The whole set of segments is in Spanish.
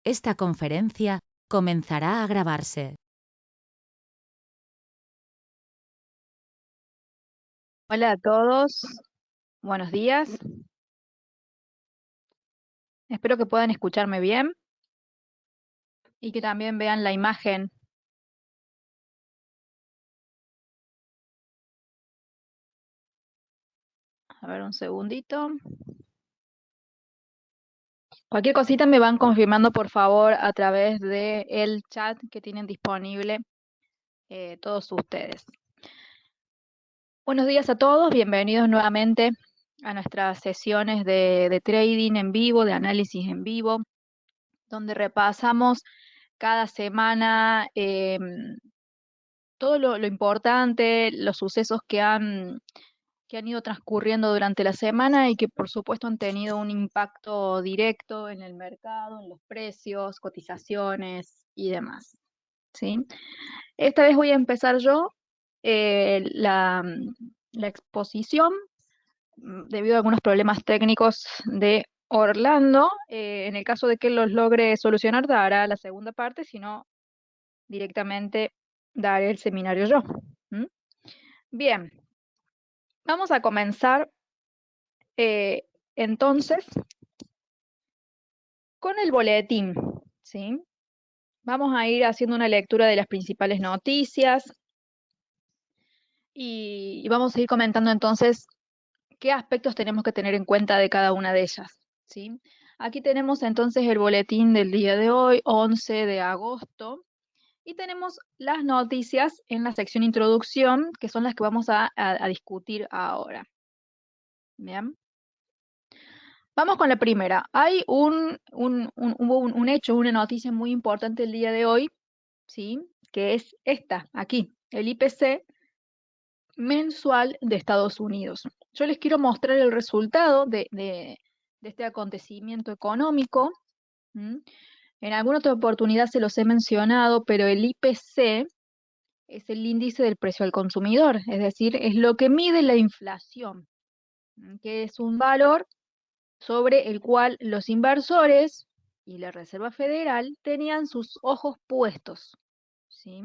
Esta conferencia comenzará a grabarse. Hola a todos, buenos días. Espero que puedan escucharme bien y que también vean la imagen. A ver, un segundito. Cualquier cosita me van confirmando, por favor, a través del chat que tienen disponible todos ustedes. Buenos días a todos, bienvenidos nuevamente a nuestras sesiones de trading en vivo, de análisis en vivo, donde repasamos cada semana todo lo importante, los sucesos que han ido transcurriendo durante la semana y que por supuesto han tenido un impacto directo en el mercado, en los precios, cotizaciones y demás. ¿Sí? Esta vez voy a empezar yo la exposición debido a algunos problemas técnicos de Orlando. En el caso de que los logre solucionar, dará la segunda parte, si no, directamente daré el seminario yo. ¿Mm? Bien, vamos a comenzar entonces con el boletín, ¿sí? Vamos a ir haciendo una lectura de las principales noticias y vamos a ir comentando entonces qué aspectos tenemos que tener en cuenta de cada una de ellas, ¿sí? Aquí tenemos entonces el boletín del día de hoy, 11 de agosto, y tenemos las noticias en la sección introducción, que son las que vamos a discutir ahora. Bien. Vamos con la primera. Hay hubo un hecho, una noticia muy importante el día de hoy, ¿sí? Que es esta, aquí, el IPC mensual de Estados Unidos. Yo les quiero mostrar el resultado de este acontecimiento económico. ¿M? En alguna otra oportunidad se los he mencionado, pero el IPC es el índice del precio al consumidor, es decir, es lo que mide la inflación, que es un valor sobre el cual los inversores y la Reserva Federal tenían sus ojos puestos, ¿sí?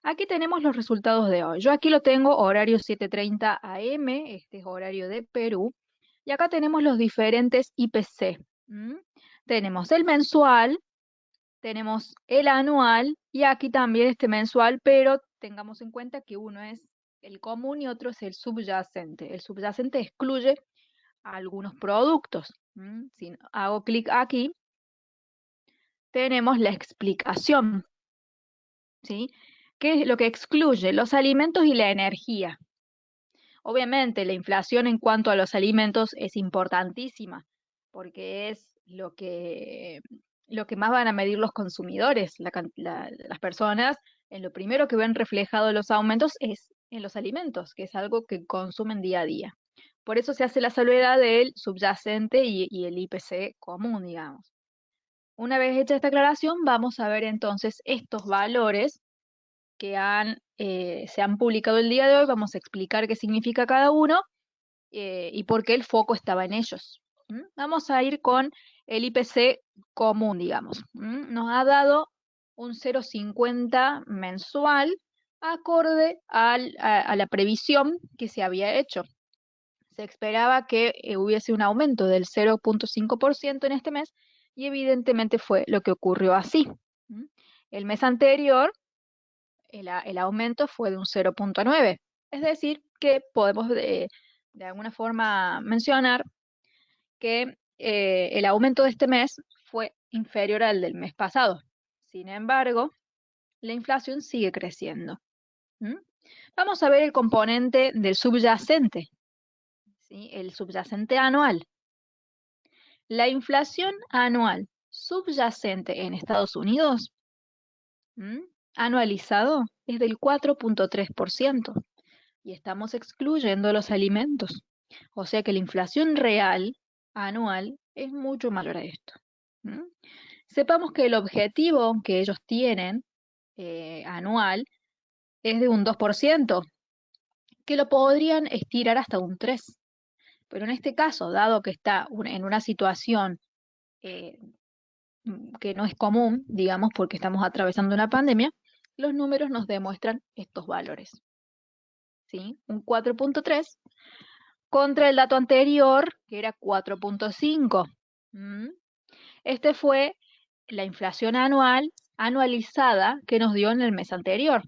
Aquí tenemos los resultados de hoy. Yo aquí lo tengo horario 7:30 AM, este es horario de Perú, y acá tenemos los diferentes IPC. Tenemos el mensual, tenemos el anual y aquí también este mensual, pero tengamos en cuenta que uno es el común y otro es el subyacente. El subyacente excluye algunos productos. Si hago clic aquí, tenemos la explicación, ¿sí? ¿Qué es lo que excluye? Los alimentos y la energía. Obviamente, la inflación en cuanto a los alimentos es importantísima, porque es lo que más van a medir los consumidores, las personas, en lo primero que ven reflejado los aumentos es en los alimentos, que es algo que consumen día a día. Por eso se hace la salvedad del subyacente y el IPC común, digamos. Una vez hecha esta aclaración, vamos a ver entonces estos valores que se han publicado el día de hoy. Vamos a explicar qué significa cada uno y por qué el foco estaba en ellos. Vamos a ir con el IPC común, digamos. Nos ha dado un 0,50 mensual acorde a la previsión que se había hecho. Se esperaba que hubiese un aumento del 0,5% en este mes y evidentemente fue lo que ocurrió así. El mes anterior el aumento fue de un 0,9. Es decir, que podemos de alguna forma mencionar que el aumento de este mes fue inferior al del mes pasado. Sin embargo, la inflación sigue creciendo. Vamos a ver el componente del subyacente, ¿sí? El subyacente anual. La inflación anual subyacente en Estados Unidos, anualizado, es del 4,3%. Y estamos excluyendo los alimentos. O sea que la inflación real anual es mucho mayor a esto. Sepamos que el objetivo que ellos tienen anual es de un 2%, que lo podrían estirar hasta un 3%. Pero en este caso, dado que está en una situación que no es común, digamos, porque estamos atravesando una pandemia, los números nos demuestran estos valores, ¿sí? Un 4.3 contra el dato anterior, que era 4.5. Este fue la inflación anualizada que nos dio en el mes anterior.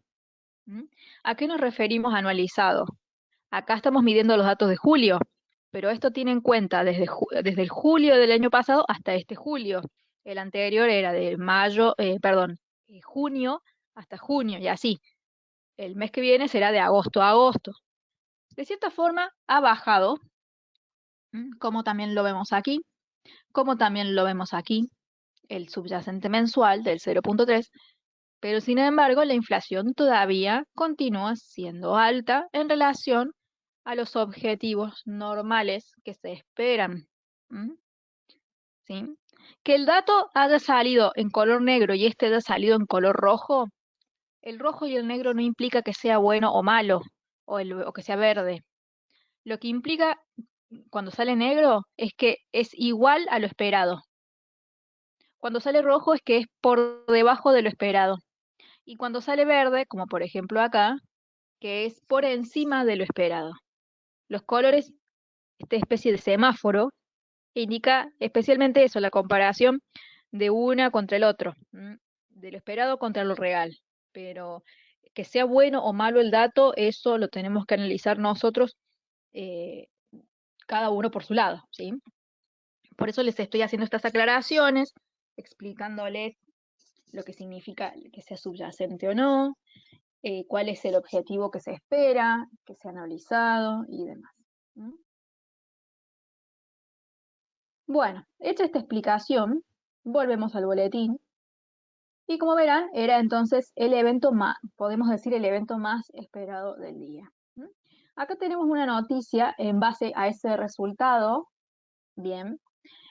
¿A qué nos referimos anualizado? Acá estamos midiendo los datos de julio, pero esto tiene en cuenta desde el julio del año pasado hasta este julio. El anterior era de junio hasta junio, y así. El mes que viene será de agosto a agosto. De cierta forma, ha bajado, como también lo vemos aquí, como también lo vemos aquí, el subyacente mensual del 0.3, pero sin embargo la inflación todavía continúa siendo alta en relación a los objetivos normales que se esperan. ¿Sí? Que el dato haya salido en color negro y este haya salido en color rojo, el rojo y el negro no implica que sea bueno o malo, o que sea verde. Lo que implica cuando sale negro es que es igual a lo esperado. Cuando sale rojo es que es por debajo de lo esperado. Y cuando sale verde, como por ejemplo acá, que es por encima de lo esperado. Los colores, esta especie de semáforo, indica especialmente eso, la comparación de una contra el otro, de lo esperado contra lo real. Pero que sea bueno o malo el dato, eso lo tenemos que analizar nosotros, eh, cada uno por su lado, ¿sí? Por eso les estoy haciendo estas aclaraciones, explicándoles lo que significa que sea subyacente o no, cuál es el objetivo que se espera, que sea analizado y demás. Bueno, hecha esta explicación, volvemos al boletín. Y como verán, era entonces el evento más, podemos decir el evento más esperado del día. Acá tenemos una noticia en base a ese resultado, bien,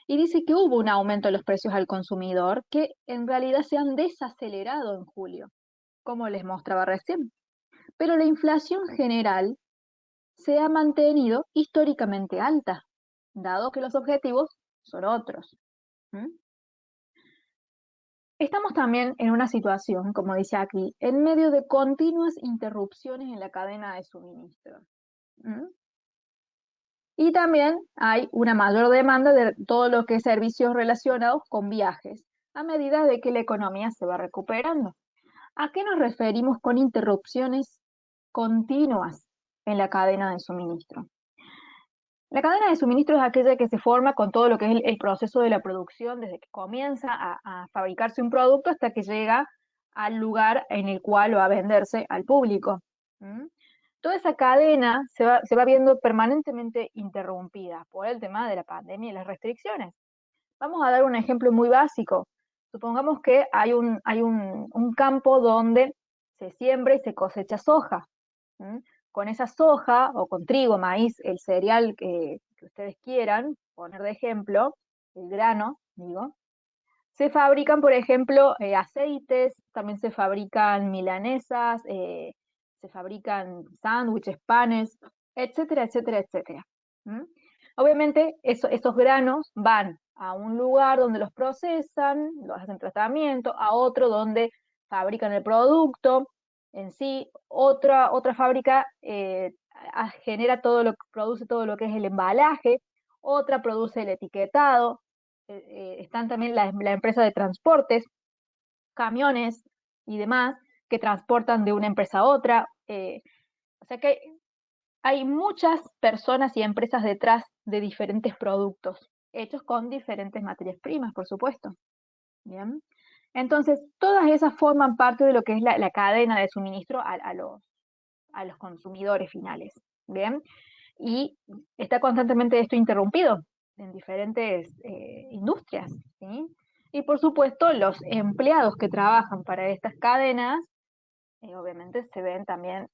y dice que hubo un aumento de los precios al consumidor que en realidad se han desacelerado en julio, como les mostraba recién. Pero la inflación general se ha mantenido históricamente alta, dado que los objetivos son otros. Estamos también en una situación, como dice aquí, en medio de continuas interrupciones en la cadena de suministro. Y también hay una mayor demanda de todo lo que es servicios relacionados con viajes, a medida de que la economía se va recuperando. ¿A qué nos referimos con interrupciones continuas en la cadena de suministro? La cadena de suministro es aquella que se forma con todo lo que es el proceso de la producción, desde que comienza a fabricarse un producto hasta que llega al lugar en el cual va a venderse al público. Toda esa cadena se va viendo permanentemente interrumpida por el tema de la pandemia y las restricciones. Vamos a dar un ejemplo muy básico. Supongamos que hay un campo donde se siembra y se cosecha soja. Con esa soja o con trigo, maíz, el cereal que ustedes quieran poner de ejemplo, el grano, digo, se fabrican, por ejemplo, aceites, también se fabrican milanesas, se fabrican sándwiches, panes, etcétera, etcétera, etcétera. Obviamente, esos granos van a un lugar donde los procesan, los hacen tratamiento, a otro donde fabrican el producto en sí, otra fábrica genera produce todo lo que es el embalaje, otra produce el etiquetado, están también la empresa de transportes, camiones y demás, que transportan de una empresa a otra. O sea que hay muchas personas y empresas detrás de diferentes productos, hechos con diferentes materias primas, por supuesto. ¿Bien? Entonces, todas esas forman parte de lo que es la cadena de suministro a los consumidores finales. ¿Bien? Y está constantemente esto interrumpido en diferentes industrias. ¿Sí? Y por supuesto, los empleados que trabajan para estas cadenas, obviamente se ven también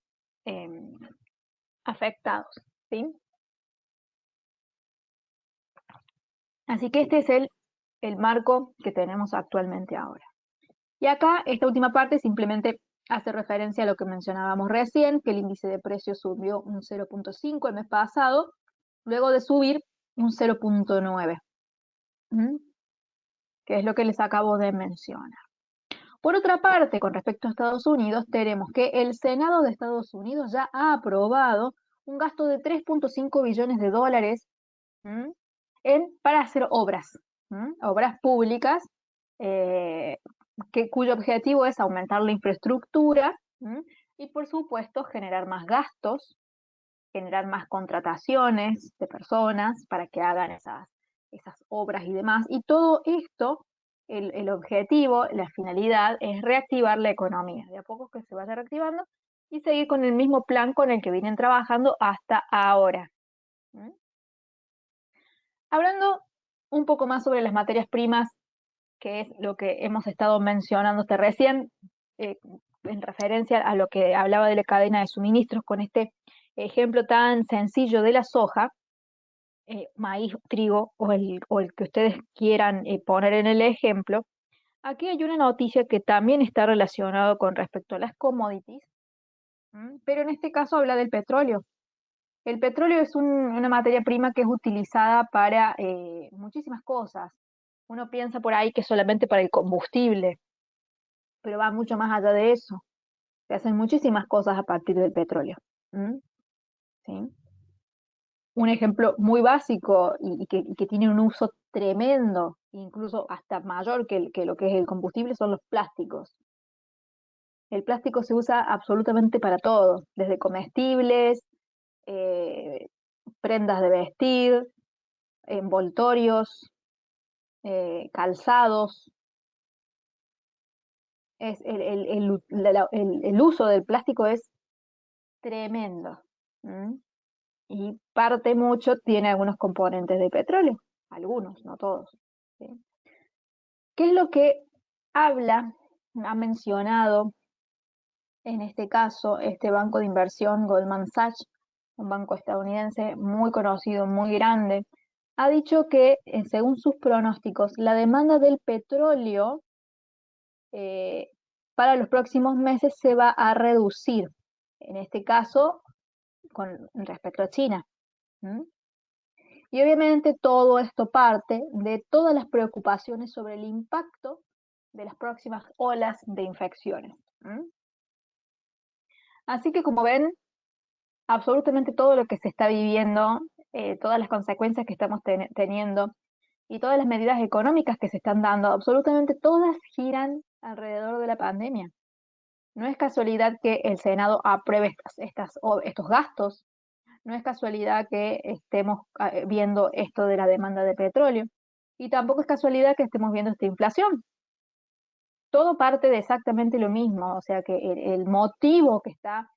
afectados. ¿Sí? Así que este es el marco que tenemos actualmente ahora. Y acá, esta última parte simplemente hace referencia a lo que mencionábamos recién, que el índice de precios subió un 0.5 el mes pasado, luego de subir un 0.9. que es lo que les acabo de mencionar. Por otra parte, con respecto a Estados Unidos, tenemos que el Senado de Estados Unidos ya ha aprobado un gasto de 3.5 billones de dólares para hacer obras, obras públicas, cuyo objetivo es aumentar la infraestructura y, por supuesto, generar más gastos, generar más contrataciones de personas para que hagan esas obras y demás. Y todo esto, el objetivo, la finalidad es reactivar la economía, de a poco que se vaya reactivando y seguir con el mismo plan con el que vienen trabajando hasta ahora. Hablando un poco más sobre las materias primas, que es lo que hemos estado mencionando hasta recién, en referencia a lo que hablaba de la cadena de suministros con este ejemplo tan sencillo de la soja, maíz, trigo o el que ustedes quieran poner en el ejemplo. Aquí hay una noticia que también está relacionada con respecto a las commodities, pero en este caso habla del petróleo. El petróleo es una materia prima que es utilizada para muchísimas cosas. Uno piensa por ahí que solamente para el combustible, pero va mucho más allá de eso. Se hacen muchísimas cosas a partir del petróleo. ¿Sí? Un ejemplo muy básico y que tiene un uso tremendo, incluso hasta mayor que lo que es el combustible, son los plásticos. El plástico se usa absolutamente para todo, desde comestibles, eh, prendas de vestir, envoltorios, calzados. El uso del plástico es tremendo. Y parte mucho tiene algunos componentes de petróleo, algunos, no todos. ¿Sí? ¿Qué es lo que ha mencionado en este caso este banco de inversión Goldman Sachs, un banco estadounidense muy conocido, muy grande? Ha dicho que, según sus pronósticos, la demanda del petróleo para los próximos meses se va a reducir, en este caso con respecto a China. Y obviamente todo esto parte de todas las preocupaciones sobre el impacto de las próximas olas de infecciones. Así que, como ven, absolutamente todo lo que se está viviendo, todas las consecuencias que estamos teniendo y todas las medidas económicas que se están dando, absolutamente todas giran alrededor de la pandemia. No es casualidad que el Senado apruebe estos gastos, no es casualidad que estemos viendo esto de la demanda de petróleo, y tampoco es casualidad que estemos viendo esta inflación. Todo parte de exactamente lo mismo, o sea que el motivo que está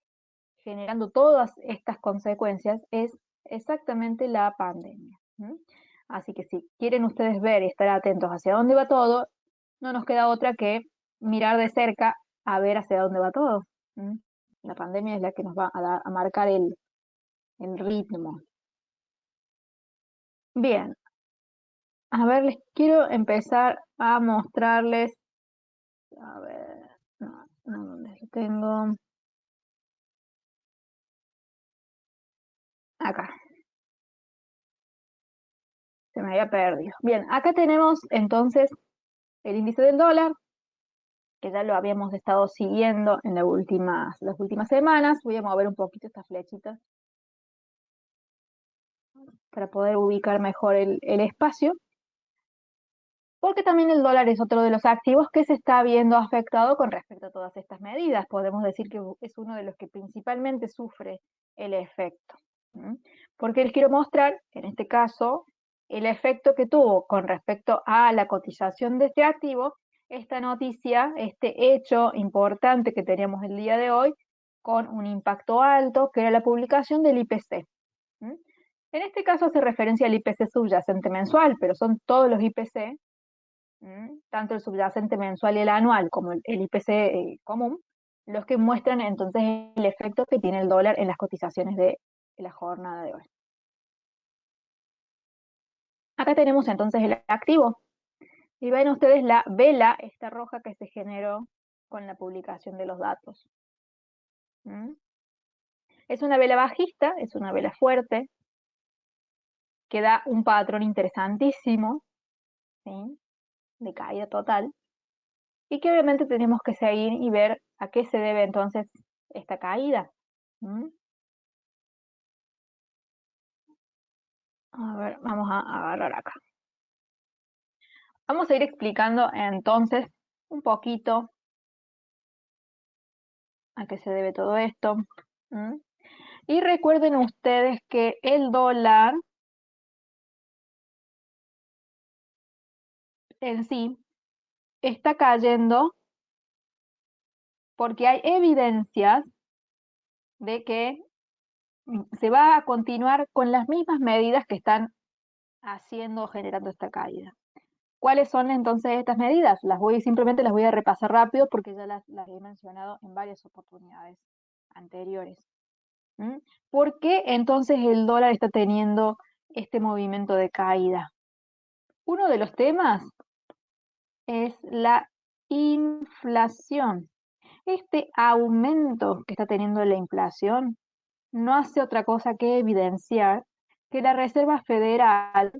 generando todas estas consecuencias es exactamente la pandemia. Así que si quieren ustedes ver y estar atentos hacia dónde va todo, no nos queda otra que mirar de cerca a ver hacia dónde va todo. La pandemia es la que nos va a marcar el ritmo. Bien, a ver, les quiero empezar a mostrarles, a ver, no, ¿dónde lo tengo? Acá, se me había perdido. Bien, acá tenemos entonces el índice del dólar, que ya lo habíamos estado siguiendo en las últimas semanas. Voy a mover un poquito estas flechitas para poder ubicar mejor el espacio, porque también el dólar es otro de los activos que se está viendo afectado con respecto a todas estas medidas. Podemos decir que es uno de los que principalmente sufre el efecto. Porque les quiero mostrar, en este caso, el efecto que tuvo con respecto a la cotización de este activo, esta noticia, este hecho importante que teníamos el día de hoy, con un impacto alto, que era la publicación del IPC. En este caso hace referencia al IPC subyacente mensual, pero son todos los IPC, tanto el subyacente mensual y el anual como el IPC común, los que muestran entonces el efecto que tiene el dólar en las cotizaciones de la jornada de hoy. Acá tenemos entonces el activo. Y ven ustedes la vela, esta roja que se generó con la publicación de los datos. Es una vela bajista, es una vela fuerte, que da un patrón interesantísimo, ¿sí? de caída total, y que obviamente tenemos que seguir y ver a qué se debe entonces esta caída. ¿Mm? A ver, vamos a agarrar acá. Vamos a ir explicando entonces un poquito a qué se debe todo esto. ¿Mm? Y recuerden ustedes que el dólar en sí está cayendo porque hay evidencias de que se va a continuar con las mismas medidas que están haciendo, generando esta caída. ¿Cuáles son entonces estas medidas? Simplemente las voy a repasar rápido porque ya las he mencionado en varias oportunidades anteriores. ¿Mm? ¿Por qué entonces el dólar está teniendo este movimiento de caída? Uno de los temas es la inflación. Este aumento que está teniendo la inflación no hace otra cosa que evidenciar que la Reserva Federal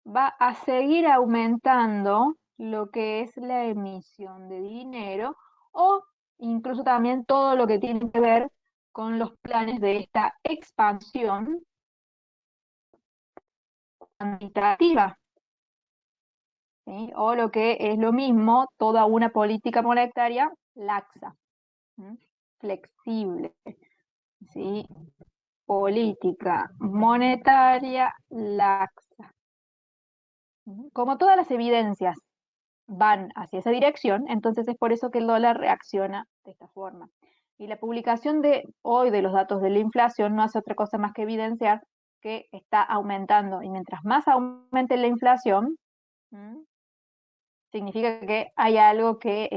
va a seguir aumentando lo que es la emisión de dinero o incluso también todo lo que tiene que ver con los planes de esta expansión cuantitativa, ¿sí? O lo que es lo mismo, toda una política monetaria laxa, ¿sí? Flexible, ¿sí? Política monetaria laxa. Como todas las evidencias van hacia esa dirección, entonces es por eso que el dólar reacciona de esta forma. Y la publicación de hoy de los datos de la inflación no hace otra cosa más que evidenciar que está aumentando. Y mientras más aumente la inflación, significa que hay algo que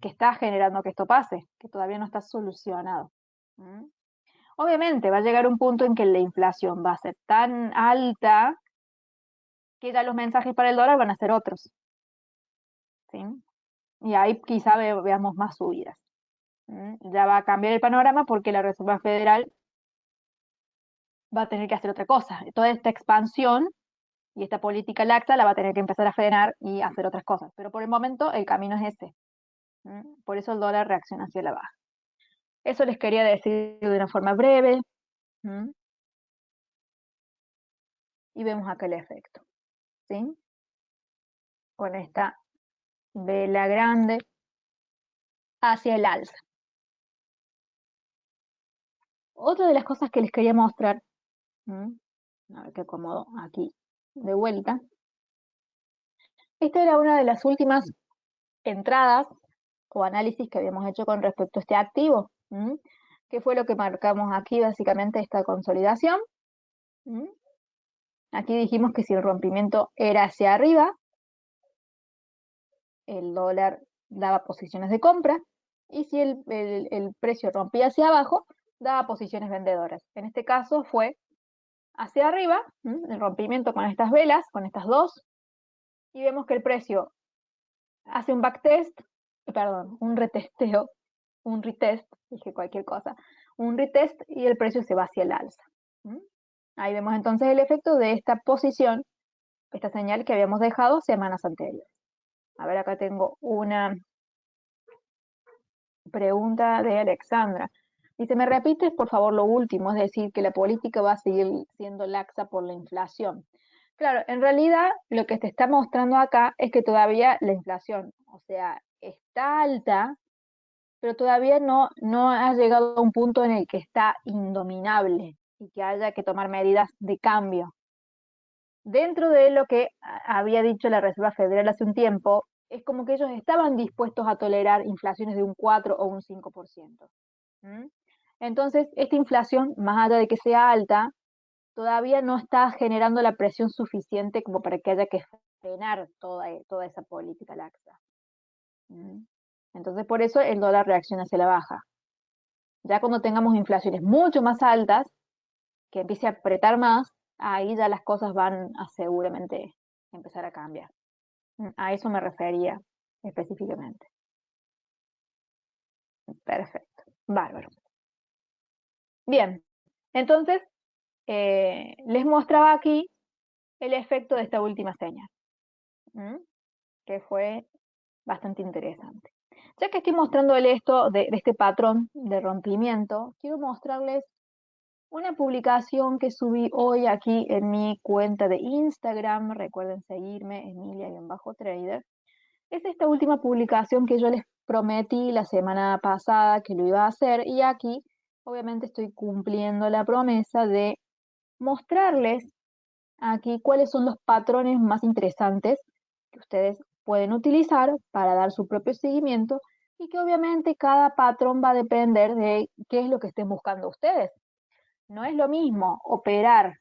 está generando que esto pase, que todavía no está solucionado. Obviamente va a llegar un punto en que la inflación va a ser tan alta que ya los mensajes para el dólar van a ser otros. ¿Sí? Y ahí quizá veamos más subidas. Ya va a cambiar el panorama porque la Reserva Federal va a tener que hacer otra cosa. Toda esta expansión y esta política laxa la va a tener que empezar a frenar y hacer otras cosas. Pero por el momento el camino es ese. Por eso el dólar reacciona hacia la baja. Eso les quería decir de una forma breve. Y vemos acá el efecto. ¿Sí? Con esta vela grande hacia el alza. Otra de las cosas que les quería mostrar, a ver que acomodo aquí de vuelta. Esta era una de las últimas entradas o análisis que habíamos hecho con respecto a este activo, que fue lo que marcamos aquí, básicamente esta consolidación. Aquí dijimos que si el rompimiento era hacia arriba, el dólar daba posiciones de compra, y si el precio rompía hacia abajo, daba posiciones vendedoras. En este caso fue hacia arriba, el rompimiento con estas velas, con estas dos, y vemos que el precio hace un backtest, perdón, un retesteo, un retest, dije cualquier cosa, un retest y el precio se va hacia el alza. Ahí vemos entonces el efecto de esta posición, esta señal que habíamos dejado semanas anteriores. A ver, acá tengo una pregunta de Alexandra. Dice, ¿me repites por favor lo último? Es decir, que la política va a seguir siendo laxa por la inflación. Claro, en realidad lo que te está mostrando acá es que todavía la inflación, o sea, está alta, pero todavía no ha llegado a un punto en el que está indominable y que haya que tomar medidas de cambio. Dentro de lo que había dicho la Reserva Federal hace un tiempo, es como que ellos estaban dispuestos a tolerar inflaciones de un 4 o un 5%. Entonces, esta inflación, más allá de que sea alta, todavía no está generando la presión suficiente como para que haya que frenar toda esa política laxa. Entonces, por eso el dólar reacciona hacia la baja. Ya cuando tengamos inflaciones mucho más altas, que empiece a apretar más, ahí ya las cosas van a seguramente empezar a cambiar. A eso me refería específicamente. Perfecto, bárbaro. Bien, entonces les mostraba aquí el efecto de esta última señal. ¿m? Que fue bastante interesante. Ya que estoy mostrándoles esto de este patrón de rompimiento, quiero mostrarles una publicación que subí hoy aquí en mi cuenta de Instagram. Recuerden seguirme, Emilia-Trader. Es esta última publicación que yo les prometí la semana pasada que lo iba a hacer, y aquí obviamente estoy cumpliendo la promesa de mostrarles aquí cuáles son los patrones más interesantes que ustedes pueden utilizar para dar su propio seguimiento, y que obviamente cada patrón va a depender de qué es lo que estén buscando ustedes. No es lo mismo operar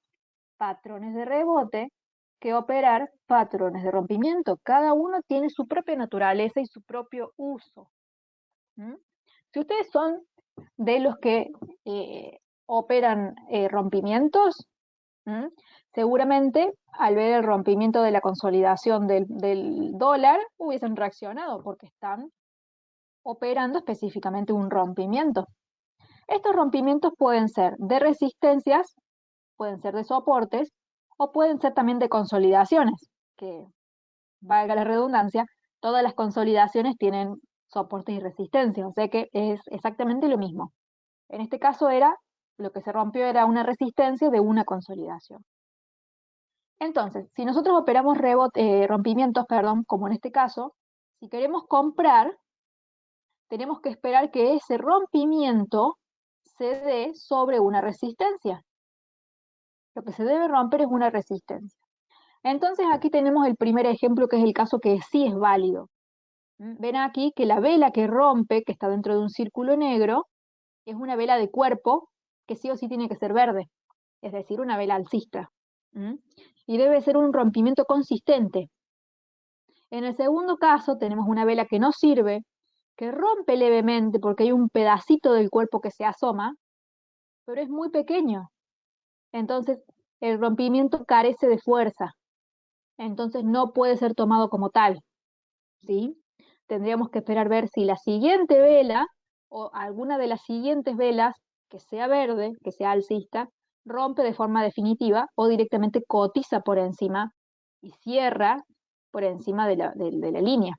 patrones de rebote que operar patrones de rompimiento. Cada uno tiene su propia naturaleza y su propio uso. ¿Mm? Si ustedes son de los que operan rompimientos, ¿Mm? seguramente al ver el rompimiento de la consolidación del dólar hubiesen reaccionado porque están operando específicamente un rompimiento. Estos rompimientos pueden ser de resistencias, pueden ser de soportes, o pueden ser también de consolidaciones, que valga la redundancia, todas las consolidaciones tienen soportes y resistencias, o sea que es exactamente lo mismo. En este caso lo que se rompió era una resistencia de una consolidación. Entonces, si nosotros operamos rompimientos, perdón, como en este caso, si queremos comprar, tenemos que esperar que ese rompimiento se dé sobre una resistencia. Lo que se debe romper es una resistencia. Entonces aquí tenemos el primer ejemplo, que es el caso que sí es válido. Ven aquí que la vela que rompe, que está dentro de un círculo negro, es una vela de cuerpo que sí o sí tiene que ser verde, es decir, una vela alcista. Y debe ser un rompimiento consistente. En el segundo caso tenemos una vela que no sirve, que rompe levemente porque hay un pedacito del cuerpo que se asoma, pero es muy pequeño. Entonces el rompimiento carece de fuerza. Entonces no puede ser tomado como tal, ¿sí? Tendríamos que esperar ver si la siguiente vela o alguna de las siguientes velas que sea verde, que sea alcista, rompe de forma definitiva o directamente cotiza por encima y cierra por encima de la línea.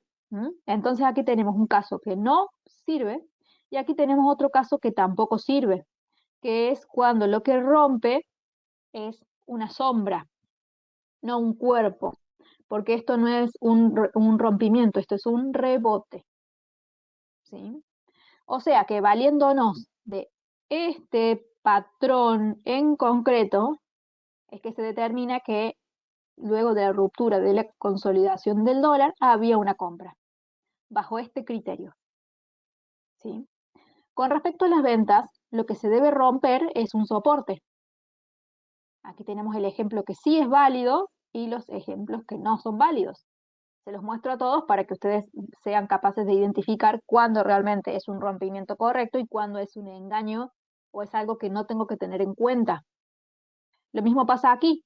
Entonces aquí tenemos un caso que no sirve, y aquí tenemos otro caso que tampoco sirve, que es cuando lo que rompe es una sombra, no un cuerpo, porque esto no es un rompimiento, esto es un rebote, ¿sí? O sea que valiéndonos de este patrón en concreto, es que se determina que luego de la ruptura de la consolidación del dólar había una compra, bajo este criterio, ¿sí? Con respecto a las ventas, lo que se debe romper es un soporte. Aquí tenemos el ejemplo que sí es válido y los ejemplos que no son válidos. Se los muestro a todos para que ustedes sean capaces de identificar cuándo realmente es un rompimiento correcto y cuándo es un engaño o es algo que no tengo que tener en cuenta. Lo mismo pasa aquí.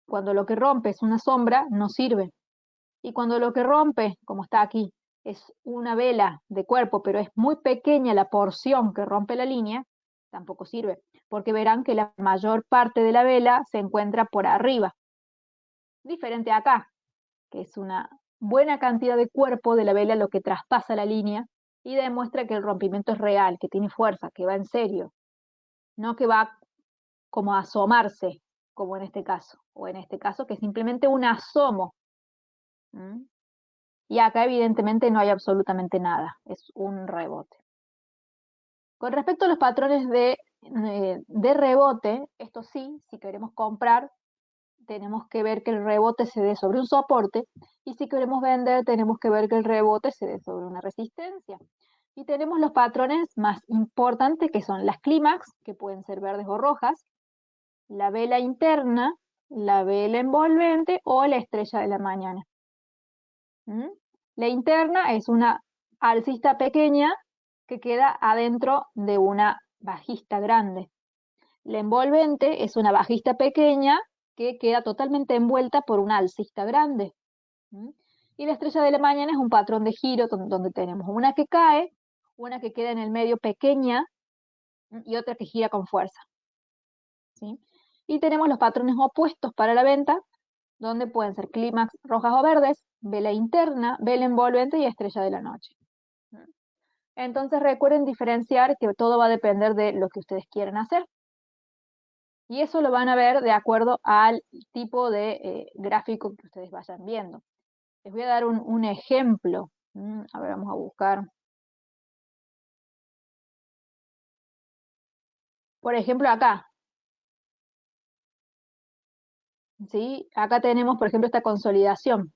Cuando lo que rompe es una sombra, no sirve. Y cuando lo que rompe, como está aquí, es una vela de cuerpo, pero es muy pequeña la porción que rompe la línea, tampoco sirve, porque verán que la mayor parte de la vela se encuentra por arriba. Diferente acá, que es una buena cantidad de cuerpo de la vela lo que traspasa la línea y demuestra que el rompimiento es real, que tiene fuerza, que va en serio, no que va como a asomarse, como en este caso, o en este caso que es simplemente un asomo. Y acá evidentemente no hay absolutamente nada, es un rebote. Con respecto a los patrones de rebote, esto sí, si queremos comprar, tenemos que ver que el rebote se dé sobre un soporte, y si queremos vender, tenemos que ver que el rebote se dé sobre una resistencia. Y tenemos los patrones más importantes, que son las clímax, que pueden ser verdes o rojas, la vela interna, la vela envolvente o la estrella de la mañana. La interna es una alcista pequeña que queda adentro de una bajista grande. La envolvente es una bajista pequeña que queda totalmente envuelta por una alcista grande. Y la estrella de la mañana es un patrón de giro donde tenemos una que cae, una que queda en el medio pequeña y otra que gira con fuerza. ¿Sí? Y tenemos los patrones opuestos para la venta, donde pueden ser clímax rojas o verdes, vela interna, vela envolvente y estrella de la noche. Entonces recuerden diferenciar que todo va a depender de lo que ustedes quieren hacer. Y eso lo van a ver de acuerdo al tipo de gráfico que ustedes vayan viendo. Les voy a dar un ejemplo. A ver, vamos a buscar. Por ejemplo, acá. ¿Sí? Acá tenemos, por ejemplo, esta consolidación.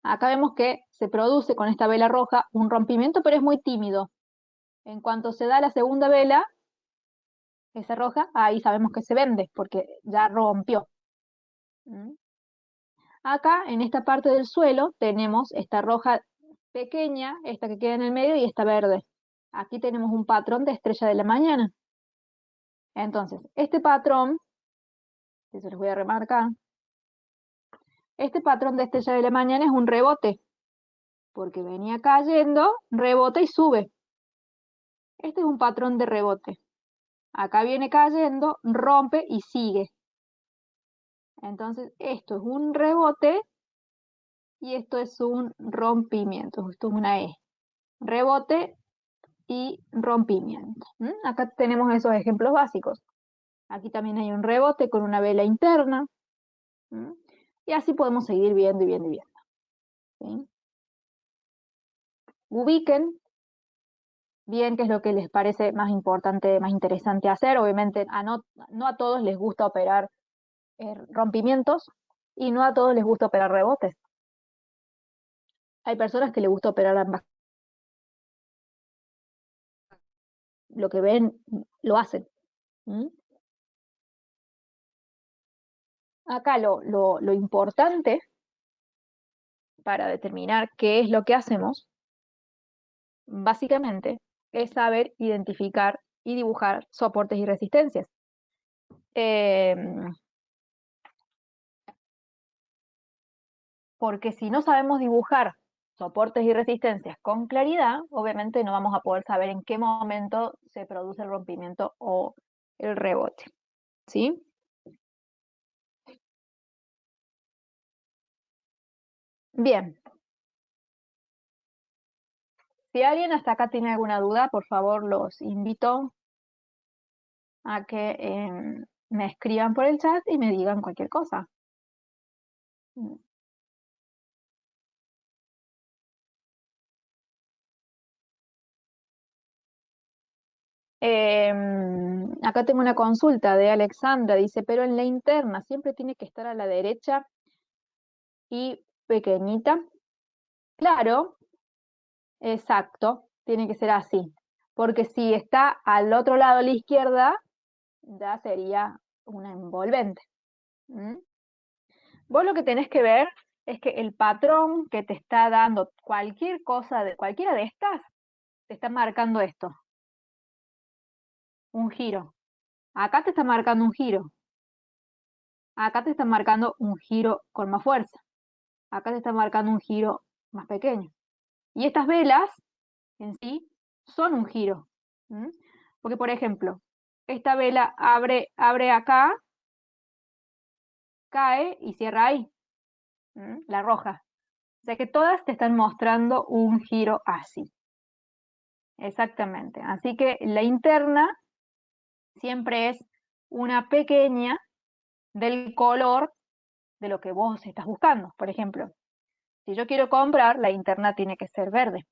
Acá vemos que se produce con esta vela roja un rompimiento, pero es muy tímido. En cuanto se da la segunda vela, esa roja, ahí sabemos que se vende, porque ya rompió. Acá, en esta parte del suelo, tenemos esta roja pequeña, esta que queda en el medio, y esta verde. Aquí tenemos un patrón de estrella de la mañana. Entonces, este patrón, que se los voy a remarcar, este patrón de estrella de la mañana es un rebote, porque venía cayendo, rebota y sube. Este es un patrón de rebote. Acá viene cayendo, rompe y sigue. Entonces, esto es un rebote y esto es un rompimiento. Esto es una E. Rebote y rompimiento. Acá tenemos esos ejemplos básicos. Aquí también hay un rebote con una vela interna. Y así podemos seguir viendo y viendo y viendo. ¿Sí? Ubiquen bien qué es lo que les parece más importante, más interesante hacer. Obviamente no a todos les gusta operar rompimientos y no a todos les gusta operar rebotes. Hay personas que les gusta operar ambas. Lo que ven, lo hacen. Acá lo importante para determinar qué es lo que hacemos, básicamente, es saber identificar y dibujar soportes y resistencias. Porque si no sabemos dibujar soportes y resistencias con claridad, obviamente no vamos a poder saber en qué momento se produce el rompimiento o el rebote. ¿Sí? Bien. Si alguien hasta acá tiene alguna duda, por favor los invito a que me escriban por el chat y me digan cualquier cosa. Acá tengo una consulta de Alexandra, dice, pero en la interna siempre tiene que estar a la derecha y pequeñita. Claro, exacto, tiene que ser así. Porque si está al otro lado a la izquierda, ya sería una envolvente. Vos lo que tenés que ver es que el patrón que te está dando cualquier cosa, de cualquiera de estas, te está marcando esto, un giro. Acá te está marcando un giro. Acá te está marcando un giro con más fuerza. Acá te está marcando un giro más pequeño. Y estas velas en sí son un giro. Porque, por ejemplo, esta vela abre acá, cae y cierra ahí. La roja. O sea que todas te están mostrando un giro así. Exactamente. Así que la interna siempre es una pequeña del color de lo que vos estás buscando. Por ejemplo, si yo quiero comprar, la interna tiene que ser verde.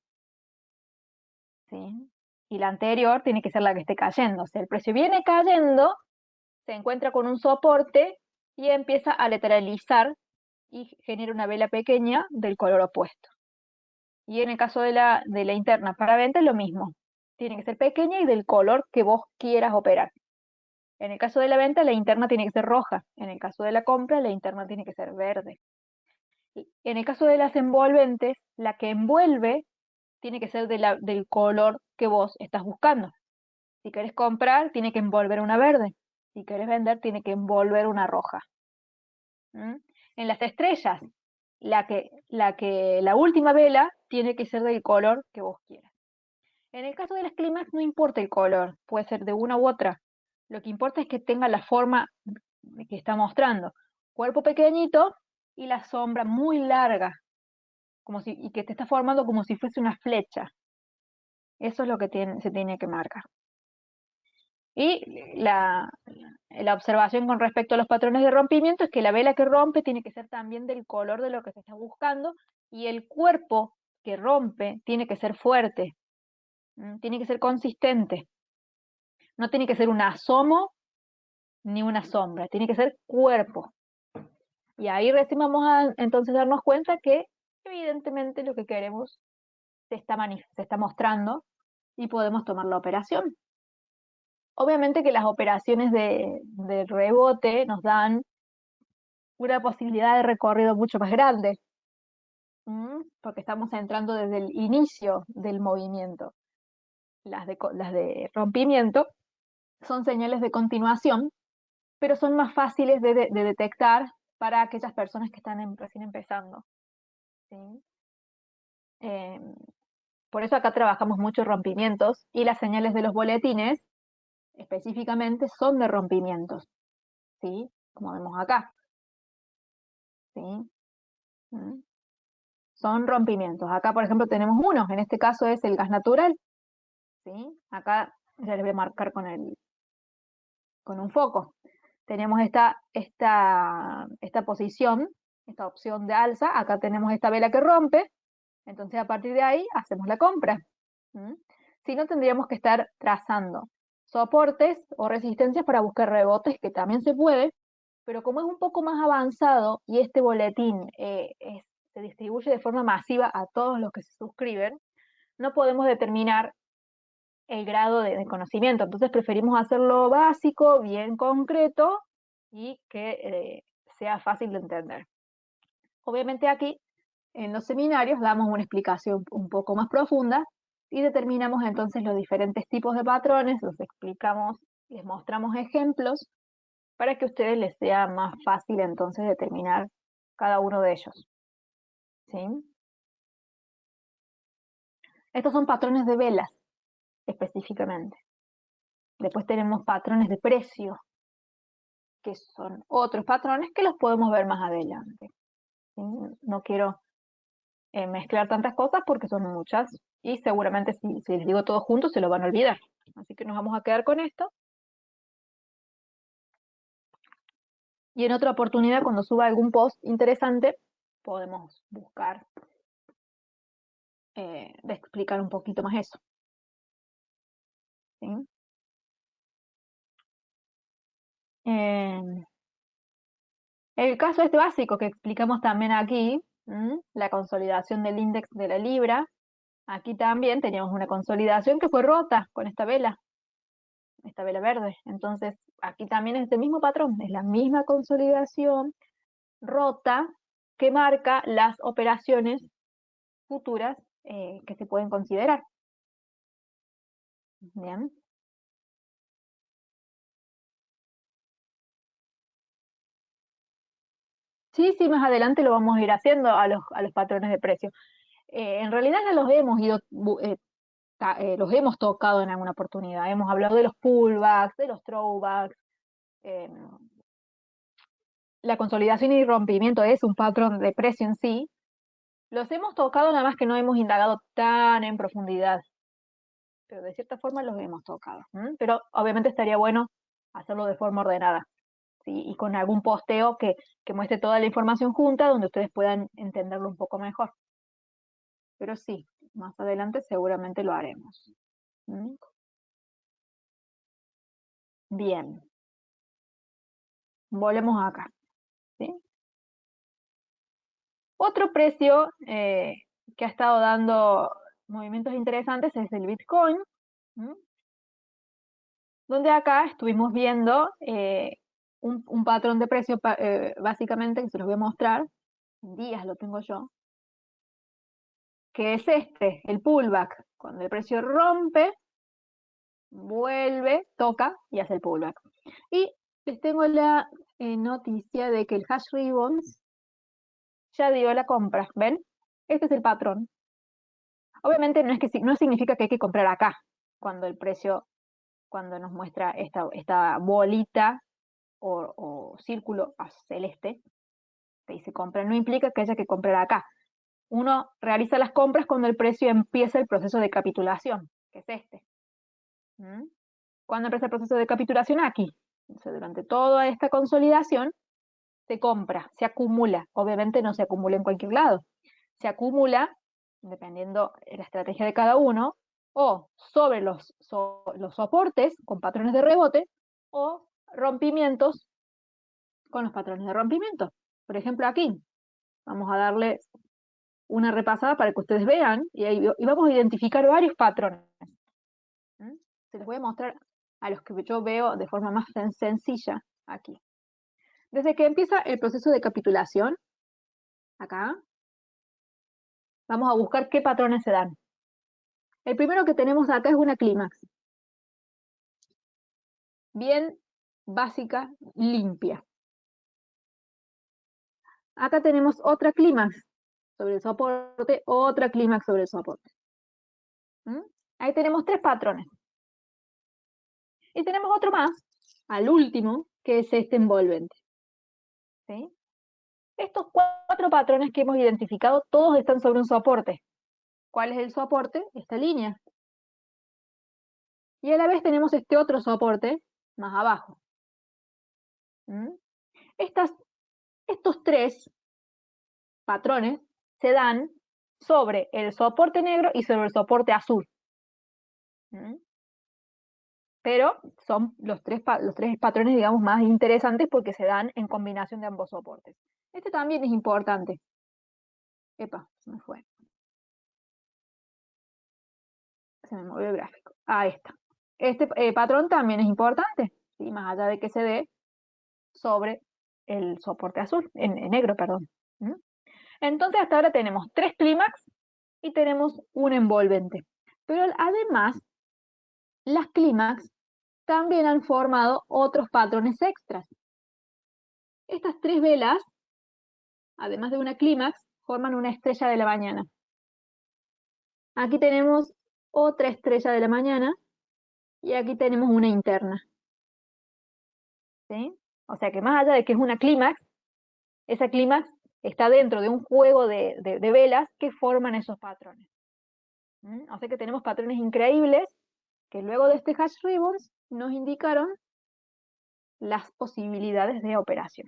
¿Sí? Y la anterior tiene que ser la que esté cayendo. O sea, el precio viene cayendo, se encuentra con un soporte y empieza a lateralizar y genera una vela pequeña del color opuesto. Y en el caso de la interna para venta es lo mismo. Tiene que ser pequeña y del color que vos quieras operar. En el caso de la venta, la interna tiene que ser roja. En el caso de la compra, la interna tiene que ser verde. En el caso de las envolventes, la que envuelve tiene que ser del color que vos estás buscando. Si querés comprar, tiene que envolver una verde. Si querés vender, tiene que envolver una roja. En las estrellas, la última vela tiene que ser del color que vos quieras. En el caso de las clímax no importa el color, puede ser de una u otra. Lo que importa es que tenga la forma que está mostrando cuerpo pequeñito y la sombra muy larga, y que te está formando como si fuese una flecha. Eso es lo que se tiene que marcar. Y la observación con respecto a los patrones de rompimiento es que la vela que rompe tiene que ser también del color de lo que se está buscando y el cuerpo que rompe tiene que ser fuerte, tiene que ser consistente. No tiene que ser un asomo ni una sombra, tiene que ser cuerpo. Y ahí recién vamos a entonces darnos cuenta que evidentemente lo que queremos se está mostrando y podemos tomar la operación. Obviamente que las operaciones de rebote nos dan una posibilidad de recorrido mucho más grande, porque estamos entrando desde el inicio del movimiento. Las de rompimiento son señales de continuación, pero son más fáciles de detectar para aquellas personas que están recién empezando. ¿Sí? Eh, por eso acá trabajamos mucho rompimientos y las señales de los boletines específicamente son de rompimientos, ¿sí? Como vemos acá, ¿sí? ¿Mm? Son rompimientos. Acá, por ejemplo, tenemos uno, en este caso es el gas natural, ¿sí? Acá ya les voy a marcar con un foco. Tenemos esta posición, esta opción de alza, acá tenemos esta vela que rompe, entonces a partir de ahí hacemos la compra. Si no, tendríamos que estar trazando soportes o resistencias para buscar rebotes, que también se puede, pero como es un poco más avanzado y este boletín se distribuye de forma masiva a todos los que se suscriben, no podemos determinar el grado de conocimiento. Entonces preferimos hacerlo básico, bien concreto y que sea fácil de entender. Obviamente aquí en los seminarios damos una explicación un poco más profunda y determinamos entonces los diferentes tipos de patrones, los explicamos, les mostramos ejemplos para que a ustedes les sea más fácil entonces determinar cada uno de ellos. ¿Sí? Estos son patrones de velas específicamente. Después tenemos patrones de precio, que son otros patrones que los podemos ver más adelante. ¿Sí? No quiero mezclar tantas cosas porque son muchas y seguramente si les digo todo junto se lo van a olvidar. Así que nos vamos a quedar con esto. Y en otra oportunidad, cuando suba algún post interesante, podemos buscar de explicar un poquito más eso. ¿Sí? El caso este básico que explicamos también aquí, la consolidación del índice de la libra, aquí también teníamos una consolidación que fue rota con esta vela verde. Entonces, aquí también es el mismo patrón, es la misma consolidación rota que marca las operaciones futuras que se pueden considerar. Bien. Sí, sí, más adelante lo vamos a ir haciendo a los patrones de precio. En realidad ya los hemos los hemos tocado en alguna oportunidad. Hemos hablado de los pullbacks, de los throwbacks. eh, la consolidación y rompimiento es un patrón de precio en sí. Los hemos tocado, nada más que no hemos indagado tan en profundidad, pero de cierta forma los hemos tocado. Pero obviamente estaría bueno hacerlo de forma ordenada, ¿sí? Y con algún posteo que muestre toda la información junta, donde ustedes puedan entenderlo un poco mejor. Pero sí, más adelante seguramente lo haremos. Bien, volvemos acá. ¿Sí? Otro precio que ha estado dando movimientos interesantes es el Bitcoin, donde acá estuvimos viendo un patrón de precio básicamente, que se los voy a mostrar, en días lo tengo yo, que es el pullback, cuando el precio rompe, vuelve, toca y hace el pullback. Y les tengo la noticia de que el hash ribbons ya dio la compra, ¿ven? Este es el patrón. Obviamente no significa que hay que comprar acá, cuando el precio, cuando nos muestra esta bolita o círculo celeste, que dice compra, no implica que haya que comprar acá. Uno realiza las compras cuando el precio empieza el proceso de capitulación, que es este. ¿Mm? ¿Cuándo empieza el proceso de capitulación? Aquí. Entonces, durante toda esta consolidación se compra, se acumula. Obviamente no se acumula en cualquier lado. Se acumula, dependiendo de la estrategia de cada uno, o sobre los soportes con patrones de rebote, o rompimientos con los patrones de rompimiento. Por ejemplo, aquí vamos a darle una repasada para que ustedes vean y vamos a identificar varios patrones. ¿Mm? Se los voy a mostrar a los que yo veo de forma más sencilla aquí. Desde que empieza el proceso de capitulación, acá, vamos a buscar qué patrones se dan. El primero que tenemos acá es una clímax. Bien básica, limpia. Acá tenemos otra clímax sobre el soporte, otra clímax sobre el soporte. ¿Mm? Ahí tenemos 3 patrones. Y tenemos otro más, al último, que es este envolvente. ¿Sí? Estos 4 patrones que hemos identificado, todos están sobre un soporte. ¿Cuál es el soporte? Esta línea. Y a la vez tenemos este otro soporte más abajo. ¿Mm? Estos 3 patrones se dan sobre el soporte negro y sobre el soporte azul. ¿Mm? Pero son los tres patrones, digamos, más interesantes porque se dan en combinación de ambos soportes. Este también es importante. Epa, se me fue. Se me movió el gráfico. Ahí está. Este patrón también es importante, ¿sí? Más allá de que se dé sobre el soporte azul, en negro, perdón. ¿Mm? Entonces hasta ahora tenemos 3 clímax y tenemos un envolvente. Pero además, las clímax también han formado otros patrones extras. Estas 3 velas, además de una clímax, forman una estrella de la mañana. Aquí tenemos otra estrella de la mañana y aquí tenemos una interna. ¿Sí? O sea que más allá de que es una clímax, esa clímax está dentro de un juego de velas que forman esos patrones. ¿Mm? O sea que tenemos patrones increíbles que luego de este hash ribbons nos indicaron las posibilidades de operación.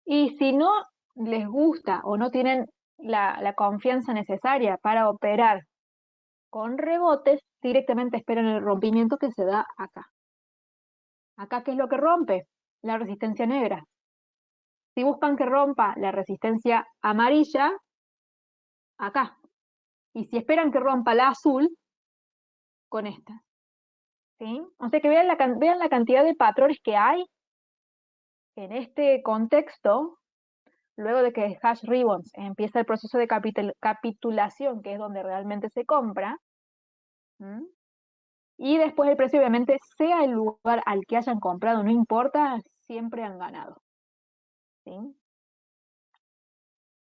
Y si no les gusta o no tienen la confianza necesaria para operar con rebotes, directamente esperan el rompimiento que se da acá. Acá, ¿qué es lo que rompe? La resistencia negra. Si buscan que rompa la resistencia amarilla, acá. Y si esperan que rompa la azul, con esta. ¿Sí? O sea que vean la cantidad de patrones que hay en este contexto, luego de que Hash Ribbons empieza el proceso de capitulación, que es donde realmente se compra, ¿m? Y después el precio, obviamente, sea el lugar al que hayan comprado, no importa, siempre han ganado. ¿Sí?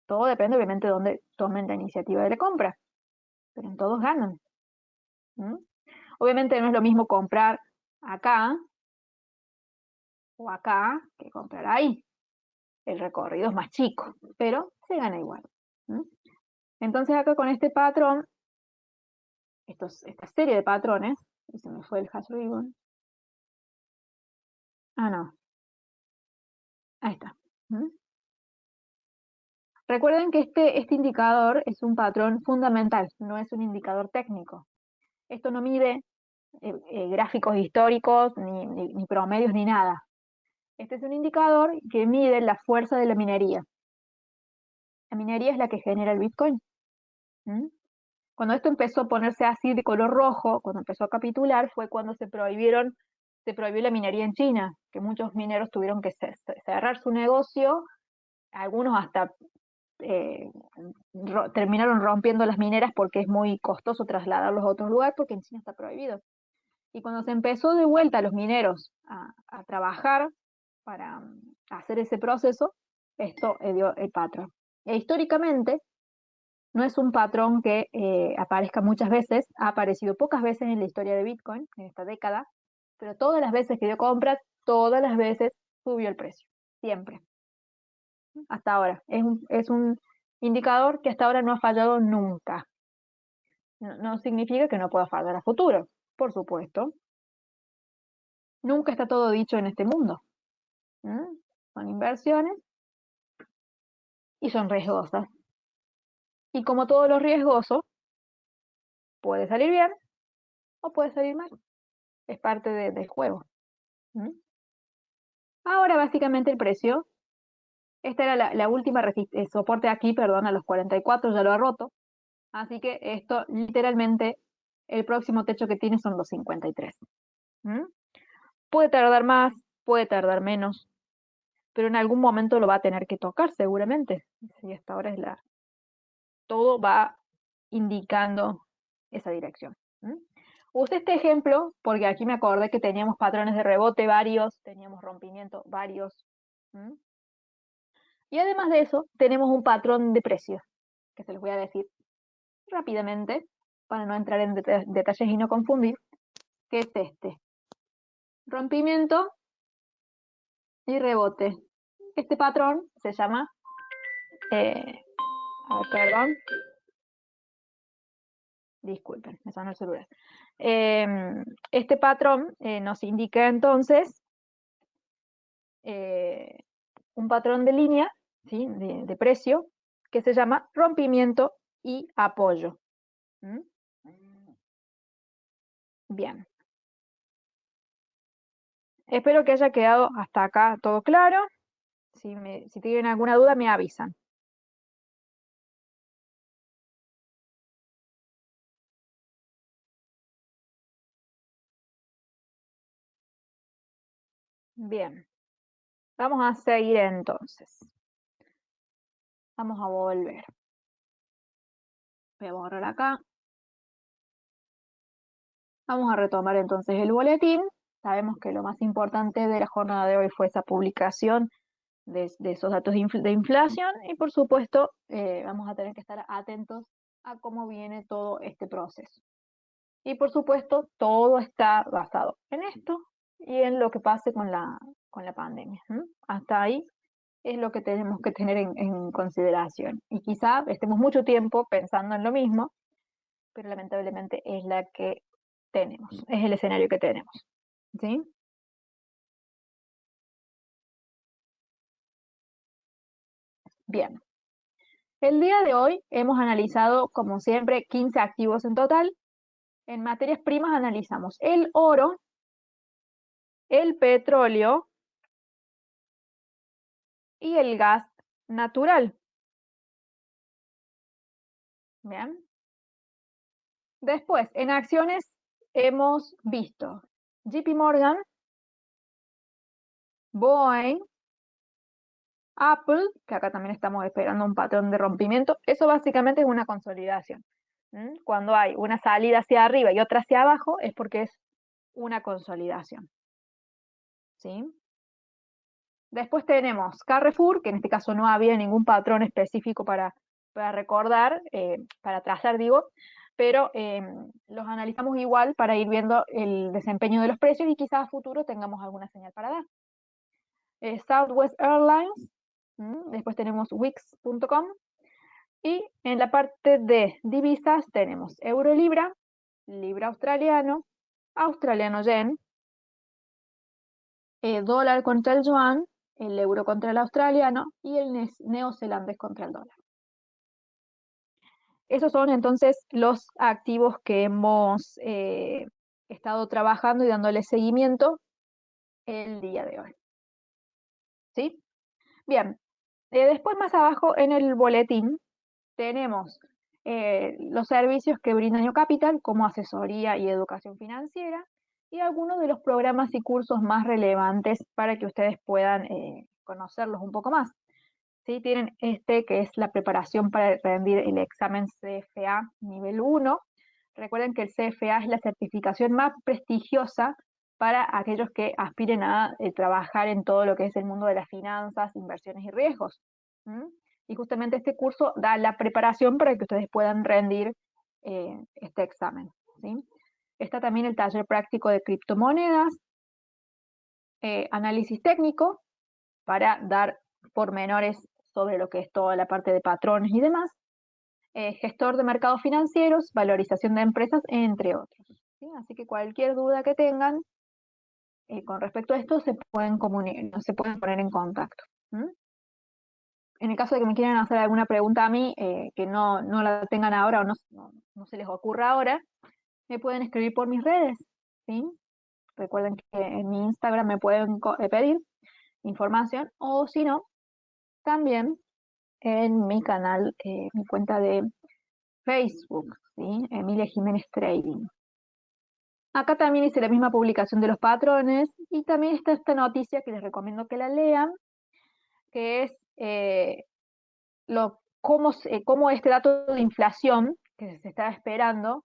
Todo depende, obviamente, de dónde tomen la iniciativa de la compra, pero en todos ganan. ¿M? Obviamente no es lo mismo comprar acá o acá que comprar ahí. El recorrido es más chico, pero se gana igual. ¿M? Entonces acá con este patrón, esta serie de patrones, y se me fue el hash ribbon. Ah, no. Ahí está. ¿Mm? Recuerden que este indicador es un patrón fundamental, no es un indicador técnico. Esto no mide gráficos históricos, ni promedios, ni nada. Este es un indicador que mide la fuerza de la minería. La minería es la que genera el Bitcoin. ¿Mm? Cuando esto empezó a ponerse así de color rojo, cuando empezó a capitular, fue cuando se prohibió la minería en China, que muchos mineros tuvieron que cerrar su negocio, algunos hasta terminaron rompiendo las mineras porque es muy costoso trasladarlos a otro lugar porque en China está prohibido. Y cuando se empezó de vuelta a los mineros a trabajar para hacer ese proceso, esto dio el patrón. E históricamente, no es un patrón que aparezca muchas veces, ha aparecido pocas veces en la historia de Bitcoin, en esta década, pero todas las veces que dio compra, todas las veces subió el precio, siempre, hasta ahora. Es un indicador que hasta ahora no ha fallado nunca. No significa que no pueda fallar a futuro, por supuesto. Nunca está todo dicho en este mundo. Son inversiones y son riesgosas. Y como todo lo riesgoso, puede salir bien o puede salir mal. Es parte del juego. Ahora básicamente el precio, esta era la última soporte aquí, perdón, a los 44 ya lo ha roto. Así que esto literalmente, el próximo techo que tiene son los 53. Puede tardar más, puede tardar menos, pero en algún momento lo va a tener que tocar seguramente. Y hasta ahora todo va indicando esa dirección. Usé este ejemplo porque aquí me acordé que teníamos patrones de rebote varios, teníamos rompimiento varios. Y además de eso, tenemos un patrón de precios, que se los voy a decir rápidamente, para no entrar en detalles y no confundir, que es este. Rompimiento y rebote. Este patrón se llama, perdón, disculpen, me sonó el celular. Este patrón nos indica entonces un patrón de línea, ¿sí? de precio, que se llama rompimiento y apoyo. Bien. Espero que haya quedado hasta acá todo claro. Si tienen alguna duda, me avisan. Bien. Vamos a seguir entonces. Vamos a volver. Voy a borrar acá. Vamos a retomar entonces el boletín. Sabemos que lo más importante de la jornada de hoy fue esa publicación de esos datos de inflación y por supuesto vamos a tener que estar atentos a cómo viene todo este proceso. Y por supuesto todo está basado en esto y en lo que pase con la pandemia. Hasta ahí es lo que tenemos que tener en consideración. Y quizá estemos mucho tiempo pensando en lo mismo, pero lamentablemente es la que tenemos, es el escenario que tenemos. ¿Sí? Bien. El día de hoy hemos analizado, como siempre, 15 activos en total. En materias primas analizamos el oro, el petróleo y el gas natural. Bien. Después, en acciones hemos visto JP Morgan, Boeing, Apple, que acá también estamos esperando un patrón de rompimiento. Eso básicamente es una consolidación. Cuando hay una salida hacia arriba y otra hacia abajo es porque es una consolidación. ¿Sí? Después tenemos Carrefour, que en este caso no había ningún patrón específico para recordar, para trazar, digo, pero los analizamos igual para ir viendo el desempeño de los precios y quizás a futuro tengamos alguna señal para dar. Southwest Airlines, después tenemos Wix.com y en la parte de divisas tenemos euro-libra, libra australiano, australiano yen, dólar contra el yuan, el euro contra el australiano y el neozelandés contra el dólar. Esos son entonces los activos que hemos estado trabajando y dándole seguimiento el día de hoy. ¿Sí? Bien, después más abajo en el boletín tenemos los servicios que brinda Neocapital como asesoría y educación financiera y algunos de los programas y cursos más relevantes para que ustedes puedan conocerlos un poco más. ¿Sí? Tienen este que es la preparación para rendir el examen CFA nivel 1. Recuerden que el CFA es la certificación más prestigiosa para aquellos que aspiren a trabajar en todo lo que es el mundo de las finanzas, inversiones y riesgos. Y justamente este curso da la preparación para que ustedes puedan rendir este examen. ¿Sí? Está también el taller práctico de criptomonedas, análisis técnico, para dar pormenores sobre lo que es toda la parte de patrones y demás. Gestor de mercados financieros, valorización de empresas, entre otros. ¿Sí? Así que cualquier duda que tengan con respecto a esto se pueden se pueden poner en contacto. En el caso de que me quieran hacer alguna pregunta a mí, que no la tengan ahora o no se les ocurra ahora, me pueden escribir por mis redes. ¿Sí? Recuerden que en mi Instagram me pueden pedir información, o si no, también en mi canal, mi cuenta de Facebook, ¿sí? Emilia Jiménez Trading. Acá también hice la misma publicación de los patrones y también está esta noticia que les recomiendo que la lean, que es cómo este dato de inflación que se está esperando,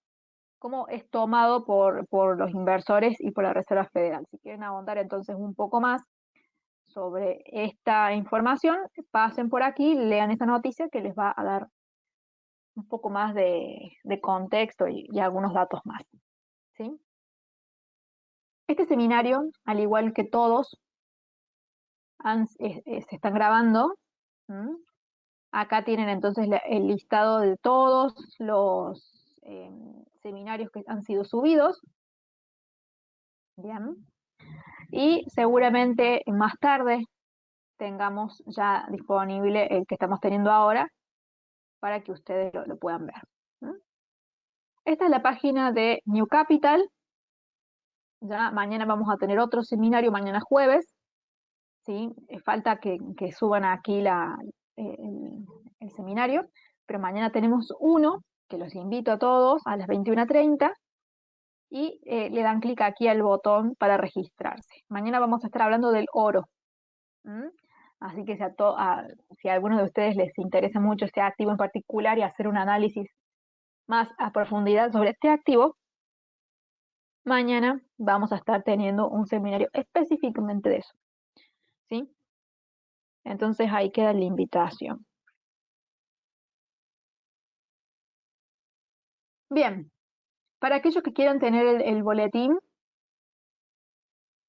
cómo es tomado por los inversores y por la Reserva Federal. Si quieren ahondar entonces un poco más sobre esta información, pasen por aquí, lean esta noticia que les va a dar un poco más de contexto y algunos datos más. ¿Sí? Este seminario, al igual que todos, se están grabando. Acá tienen entonces el listado de todos los seminarios que han sido subidos. Bien. Y seguramente más tarde tengamos ya disponible el que estamos teniendo ahora para que ustedes lo puedan ver. Esta es la página de New Capital. Ya mañana vamos a tener otro seminario, mañana jueves. ¿Sí? Falta que suban aquí el seminario, pero mañana tenemos uno, que los invito a todos, a las 21:30, y le dan clic aquí al botón para registrarse. Mañana vamos a estar hablando del oro. Así que si a alguno de ustedes les interesa mucho este activo en particular y hacer un análisis más a profundidad sobre este activo, mañana vamos a estar teniendo un seminario específicamente de eso. ¿Sí? Entonces ahí queda la invitación. Bien, para aquellos que quieran tener el boletín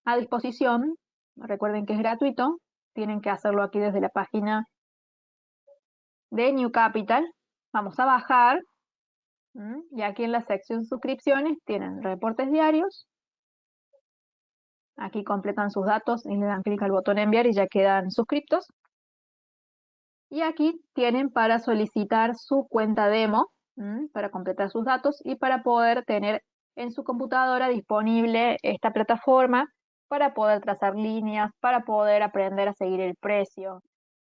a disposición, recuerden que es gratuito, tienen que hacerlo aquí desde la página de New Capital. Vamos a bajar, y aquí en la sección suscripciones tienen reportes diarios. Aquí completan sus datos y le dan clic al botón enviar y ya quedan suscriptos. Y aquí tienen para solicitar su cuenta demo, para completar sus datos y para poder tener en su computadora disponible esta plataforma para poder trazar líneas, para poder aprender a seguir el precio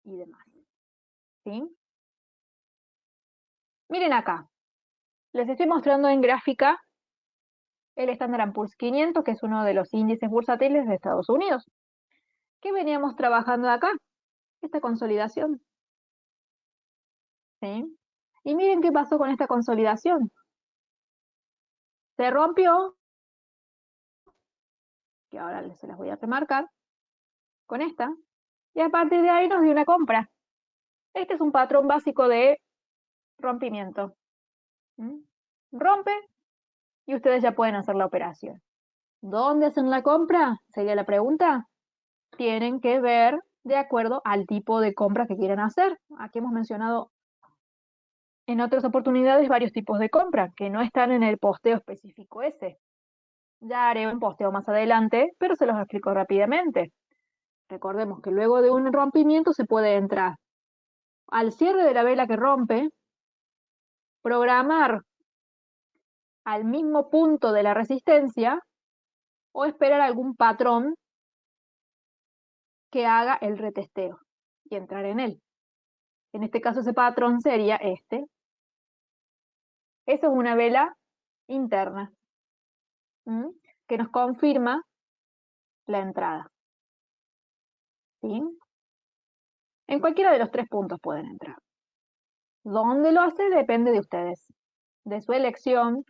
y demás. ¿Sí? Miren acá, les estoy mostrando en gráfica el Standard & Poor's 500, que es uno de los índices bursátiles de Estados Unidos. ¿Qué veníamos trabajando acá? Esta consolidación. ¿Sí? Y miren qué pasó con esta consolidación. Se rompió, que ahora se las voy a remarcar, con esta, y a partir de ahí nos dio una compra. Este es un patrón básico de rompimiento. Rompe y ustedes ya pueden hacer la operación. ¿Dónde hacen la compra? Sería la pregunta. Tienen que ver de acuerdo al tipo de compra que quieren hacer. Aquí hemos mencionado en otras oportunidades varios tipos de compra que no están en el posteo específico ese. Ya haré un posteo más adelante, pero se los explico rápidamente. Recordemos que luego de un rompimiento se puede entrar al cierre de la vela que rompe, programar al mismo punto de la resistencia o esperar algún patrón que haga el retesteo y entrar en él. En este caso ese patrón sería este. Eso es una vela interna, que nos confirma la entrada. ¿Sí? En cualquiera de los tres puntos pueden entrar. ¿Dónde lo hace? Depende de ustedes, de su elección,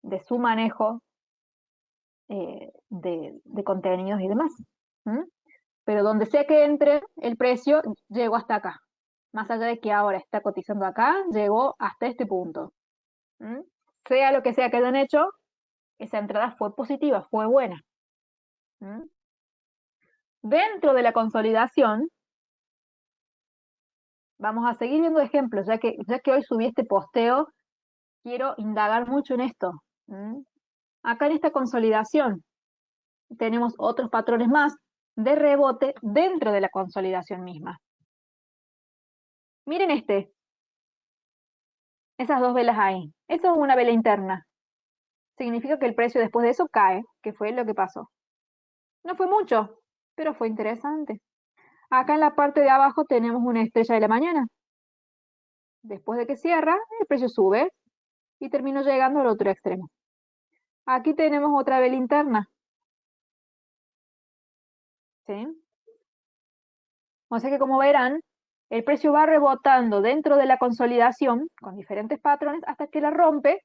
de su manejo de contenidos y demás. Pero donde sea que entre el precio, llegó hasta acá. Más allá de que ahora está cotizando acá, llegó hasta este punto. Sea lo que sea que hayan hecho, esa entrada fue positiva, fue buena. Dentro de la consolidación, vamos a seguir viendo ejemplos, ya que hoy subí este posteo, quiero indagar mucho en esto. Acá en esta consolidación tenemos otros patrones más de rebote dentro de la consolidación misma. Miren esas dos velas ahí. Eso es una vela interna. Significa que el precio después de eso cae, que fue lo que pasó. No fue mucho, pero fue interesante. Acá en la parte de abajo tenemos una estrella de la mañana. Después de que cierra, el precio sube y terminó llegando al otro extremo. Aquí tenemos otra vela interna. ¿Sí? O sea que como verán, el precio va rebotando dentro de la consolidación con diferentes patrones hasta que la rompe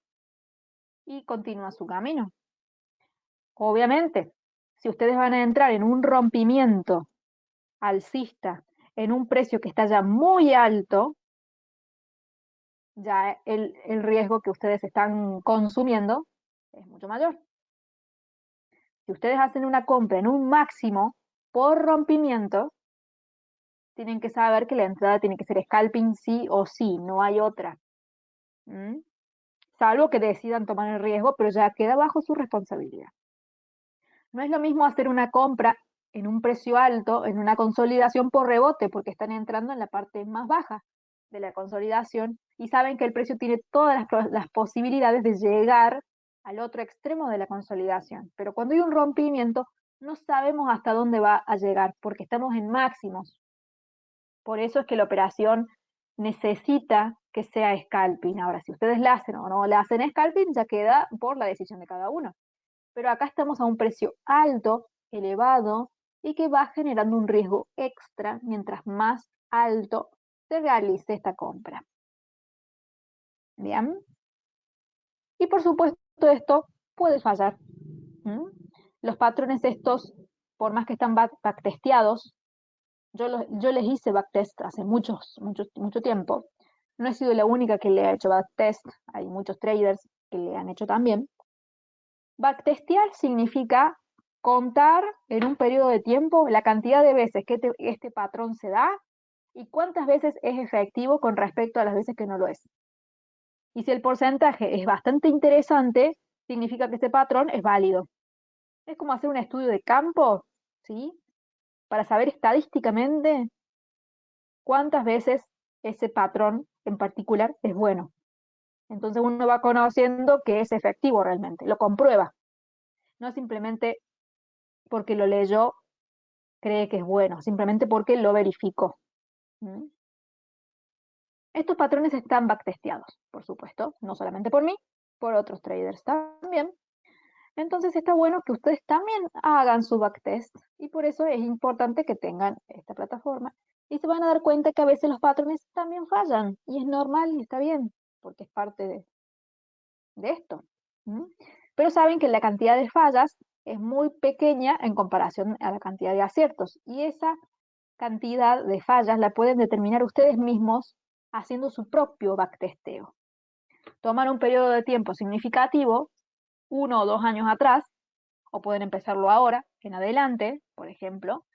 y continúa su camino. Obviamente, si ustedes van a entrar en un rompimiento alcista en un precio que está ya muy alto, ya el riesgo que ustedes están consumiendo es mucho mayor. Si ustedes hacen una compra en un máximo por rompimiento, tienen que saber que la entrada tiene que ser scalping sí o sí, no hay otra. Salvo que decidan tomar el riesgo, pero ya queda bajo su responsabilidad. No es lo mismo hacer una compra en un precio alto, en una consolidación por rebote, porque están entrando en la parte más baja de la consolidación y saben que el precio tiene todas las posibilidades de llegar al otro extremo de la consolidación. Pero cuando hay un rompimiento, no sabemos hasta dónde va a llegar, porque estamos en máximos. Por eso es que la operación necesita que sea scalping. Ahora, si ustedes la hacen o no la hacen scalping, ya queda por la decisión de cada uno. Pero acá estamos a un precio alto, elevado, y que va generando un riesgo extra mientras más alto se realice esta compra. Bien. Y por supuesto esto puede fallar. Los patrones estos, por más que están backtesteados, yo les hice backtest hace mucho tiempo. No he sido la única que le ha hecho backtest, hay muchos traders que le han hecho también. Backtestear significa contar en un periodo de tiempo la cantidad de veces que este patrón se da y cuántas veces es efectivo con respecto a las veces que no lo es. Y si el porcentaje es bastante interesante, significa que este patrón es válido. Es como hacer un estudio de campo, ¿sí? Para saber estadísticamente cuántas veces ese patrón en particular es bueno. Entonces uno va conociendo que es efectivo realmente, lo comprueba. No simplemente porque lo leyó cree que es bueno, simplemente porque lo verificó. Estos patrones están backtesteados, por supuesto, no solamente por mí, por otros traders también. Entonces está bueno que ustedes también hagan su backtest y por eso es importante que tengan esta plataforma y se van a dar cuenta que a veces los patrones también fallan y es normal y está bien porque es parte de esto. Pero saben que la cantidad de fallas es muy pequeña en comparación a la cantidad de aciertos y esa cantidad de fallas la pueden determinar ustedes mismos haciendo su propio backtesteo. Tomar un periodo de tiempo significativo, 1 o 2 años atrás, o pueden empezarlo ahora, en adelante, por ejemplo,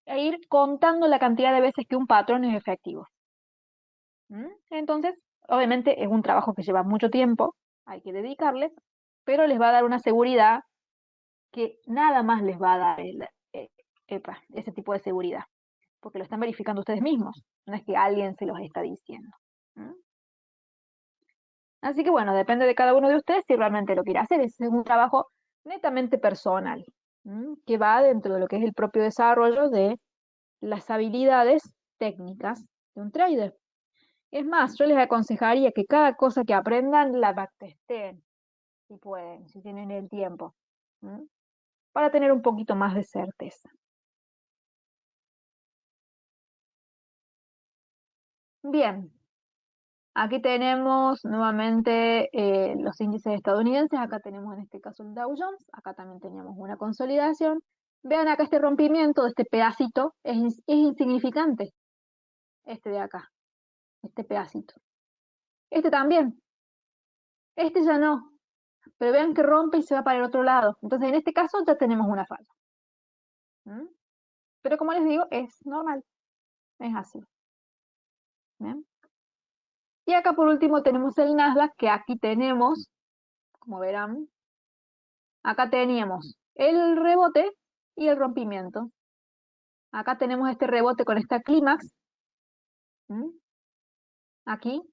e ir contando la cantidad de veces que un patrón es efectivo. Entonces, obviamente es un trabajo que lleva mucho tiempo, hay que dedicarle, pero les va a dar una seguridad que nada más les va a dar ese tipo de seguridad, porque lo están verificando ustedes mismos, no es que alguien se los está diciendo. Así que bueno, depende de cada uno de ustedes si realmente lo quiere hacer. Es un trabajo netamente personal, que va dentro de lo que es el propio desarrollo de las habilidades técnicas de un trader. Es más, yo les aconsejaría que cada cosa que aprendan la backtesten, si pueden, si tienen el tiempo, para tener un poquito más de certeza. Bien, aquí tenemos nuevamente los índices estadounidenses, acá tenemos en este caso el Dow Jones, acá también teníamos una consolidación. Vean acá este rompimiento de este pedacito, es insignificante, este de acá, este pedacito. Este también, este ya no, pero vean que rompe y se va para el otro lado. Entonces en este caso ya tenemos una falla. Pero como les digo, es normal, es así. ¿Bien? Y acá por último tenemos el Nasdaq, que aquí tenemos, como verán, acá teníamos el rebote y el rompimiento. Acá tenemos este rebote con esta clímax, aquí,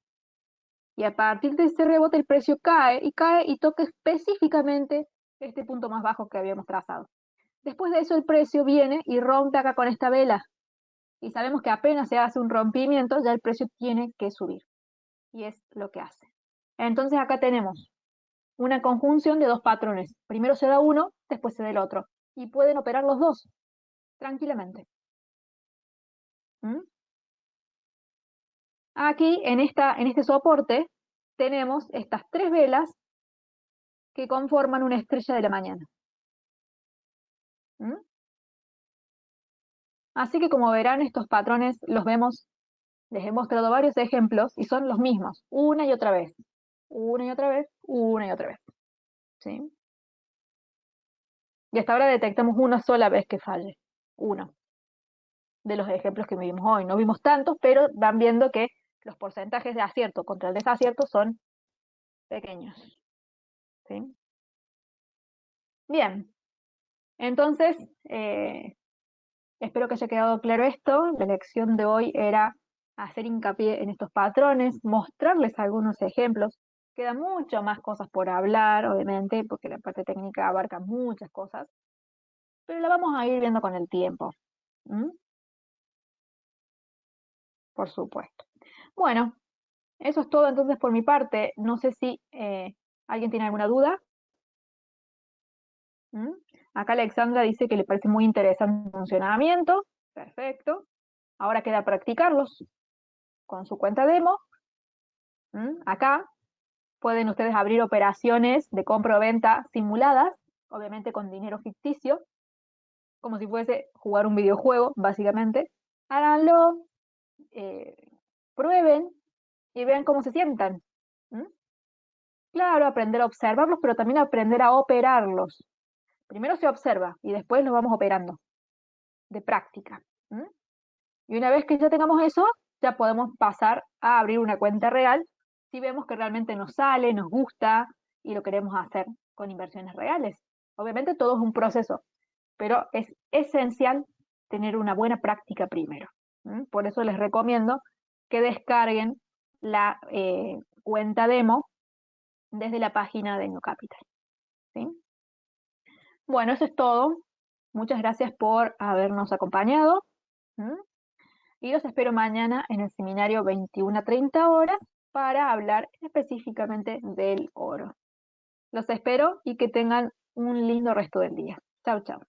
y a partir de ese rebote el precio cae y toca específicamente este punto más bajo que habíamos trazado. Después de eso el precio viene y rompe acá con esta vela, y sabemos que apenas se hace un rompimiento, ya el precio tiene que subir, y es lo que hace. Entonces acá tenemos una conjunción de dos patrones. Primero se da uno, después se da el otro. Y pueden operar los dos, tranquilamente. Aquí, en este soporte, tenemos estas tres velas que conforman una estrella de la mañana. Así que como verán, estos patrones los vemos, les he mostrado varios ejemplos y son los mismos, una y otra vez. Una y otra vez, una y otra vez. ¿Sí? Y hasta ahora detectamos una sola vez que falle. Uno de los ejemplos que vimos hoy. No vimos tantos, pero van viendo que los porcentajes de acierto contra el desacierto son pequeños. ¿Sí? Bien, entonces, espero que haya quedado claro esto. La lección de hoy era hacer hincapié en estos patrones, mostrarles algunos ejemplos. Quedan mucho más cosas por hablar, obviamente, porque la parte técnica abarca muchas cosas, pero la vamos a ir viendo con el tiempo. Por supuesto. Bueno, eso es todo entonces por mi parte. No sé si alguien tiene alguna duda. Acá Alexandra dice que le parece muy interesante el funcionamiento. Perfecto. Ahora queda practicarlos con su cuenta demo. Acá pueden ustedes abrir operaciones de compra o venta simuladas, obviamente con dinero ficticio, como si fuese jugar un videojuego, básicamente. Háganlo, eh, prueben y vean cómo se sientan. Claro, aprender a observarlos, pero también aprender a operarlos. Primero se observa y después los vamos operando, de práctica. Y una vez que ya tengamos eso, ya podemos pasar a abrir una cuenta real si vemos que realmente nos sale, nos gusta y lo queremos hacer con inversiones reales. Obviamente todo es un proceso, pero es esencial tener una buena práctica primero. Por eso les recomiendo que descarguen la cuenta demo desde la página de New Capital. ¿Sí? Bueno, eso es todo. Muchas gracias por habernos acompañado. Y los espero mañana en el seminario 21 a 30 horas para hablar específicamente del oro. Los espero y que tengan un lindo resto del día. Chau, chau.